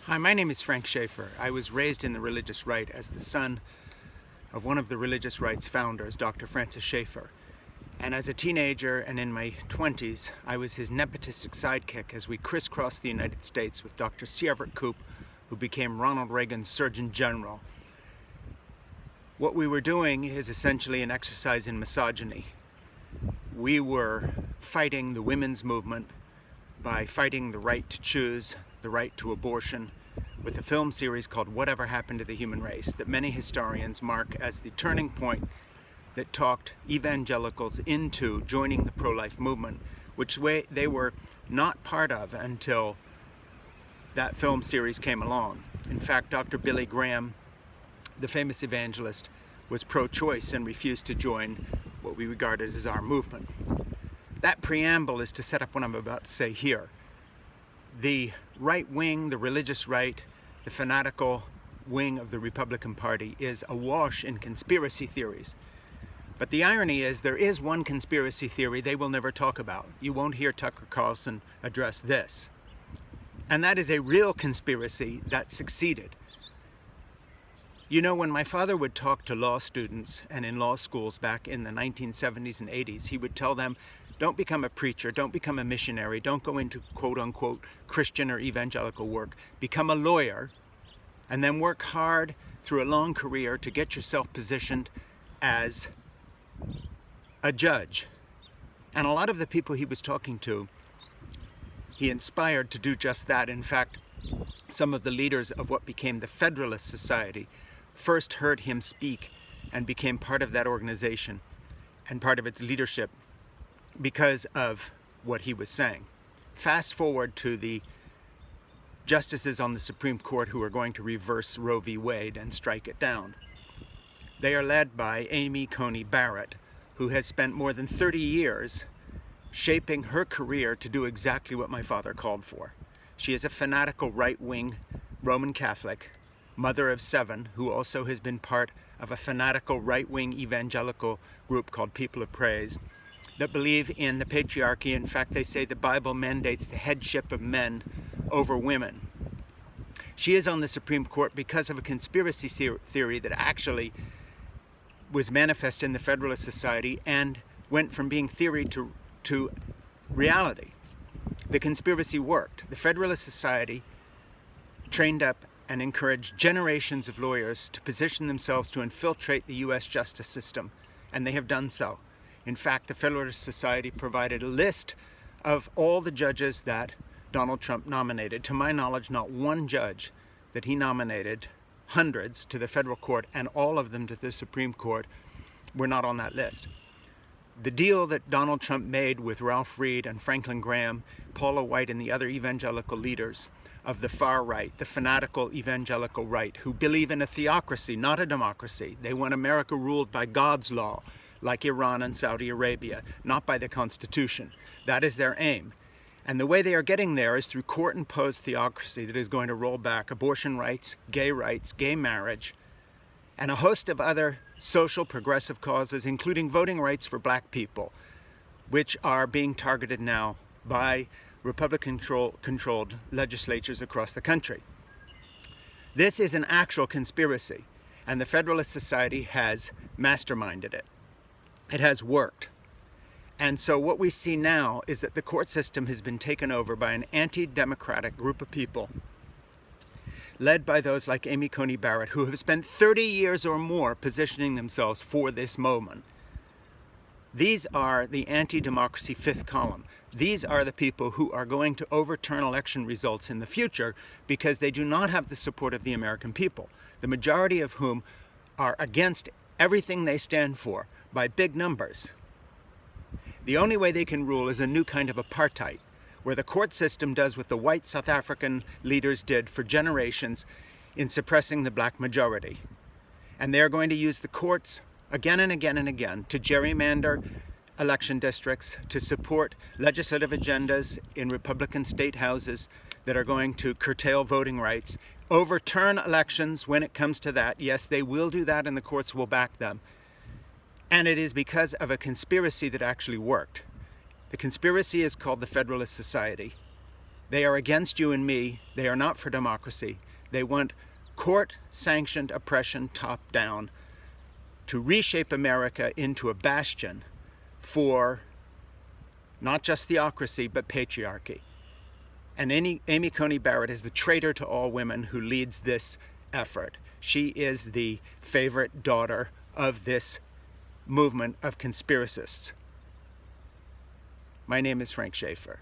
Hi, my name is Frank Schaefer. I was raised in the religious right as the son of one of the religious right's founders, Dr. Francis Schaeffer. And as a teenager and in my 20s, I was his nepotistic sidekick as we crisscrossed the United States with Dr. C. Everett Koop, who became Ronald Reagan's Surgeon General. What we were doing is essentially an exercise in misogyny. We were fighting the women's movement by fighting the right to choose, the right to abortion, with a film series called Whatever Happened to the Human Race that many historians mark as the turning point that talked evangelicals into joining the pro-life movement, which they were not part of until that film series came along. In fact, Dr. Billy Graham, the famous evangelist, was pro-choice and refused to join what we regarded as our movement. That preamble is to set up what I'm about to say here. The right wing, the religious right, the fanatical wing of the Republican Party is awash in conspiracy theories. But the irony is there is one conspiracy theory they will never talk about. You won't hear Tucker Carlson address this. And that is a real conspiracy that succeeded. You know, when my father would talk to law students and in law schools back in the 1970s and 80s, he would tell them, don't become a preacher, don't become a missionary, don't go into quote-unquote Christian or evangelical work. Become a lawyer and then work hard through a long career to get yourself positioned as a judge. And a lot of the people he was talking to, he inspired to do just that. In fact, some of the leaders of what became the Federalist Society first heard him speak and became part of that organization and part of its leadership because of what he was saying. Fast forward to the justices on the Supreme Court who are going to reverse Roe v. Wade and strike it down. They are led by Amy Coney Barrett, who has spent more than 30 years shaping her career to do exactly what my father called for. She is a fanatical right-wing Roman Catholic, mother of 7, who also has been part of a fanatical right-wing evangelical group called People of Praise, that believe in the patriarchy. In fact, they say the Bible mandates the headship of men over women. She is on the Supreme Court because of a conspiracy theory that actually was manifest in the Federalist Society and went from being theory to reality. The conspiracy worked. The Federalist Society trained up and encouraged generations of lawyers to position themselves to infiltrate the U.S. justice system, and they have done so. In fact, the Federalist Society provided a list of all the judges that Donald Trump nominated. To my knowledge, not one judge that he nominated, hundreds to the federal court and all of them to the Supreme Court, were not on that list. The deal that Donald Trump made with Ralph Reed and Franklin Graham, Paula White, and the other evangelical leaders of the far right, the fanatical evangelical right, who believe in a theocracy, not a democracy. They want America ruled by God's law, like Iran and Saudi Arabia, not by the Constitution. That is their aim. And the way they are getting there is through court-imposed theocracy that is going to roll back abortion rights, gay marriage, and a host of other social progressive causes, including voting rights for black people, which are being targeted now by Republican-controlled legislatures across the country. This is an actual conspiracy, and the Federalist Society has masterminded it. It has worked. And so what we see now is that the court system has been taken over by an anti-democratic group of people led by those like Amy Coney Barrett, who have spent 30 years or more positioning themselves for this moment. These are the anti-democracy fifth column. These are the people who are going to overturn election results in the future because they do not have the support of the American people, the majority of whom are against everything they stand for by big numbers. The only way they can rule is a new kind of apartheid, where the court system does what the white South African leaders did for generations in suppressing the black majority. And they're going to use the courts again and again and again to gerrymander election districts, to support legislative agendas in Republican state houses that are going to curtail voting rights, overturn elections when it comes to that. Yes, they will do that and the courts will back them. And it is because of a conspiracy that actually worked. The conspiracy is called the Federalist Society. They are against you and me. They are not for democracy. They want court-sanctioned oppression top down to reshape America into a bastion for not just theocracy, but patriarchy. And Amy Coney Barrett is the traitor to all women who leads this effort. She is the favorite daughter of this movement of conspiracists. My name is Frank Schaeffer.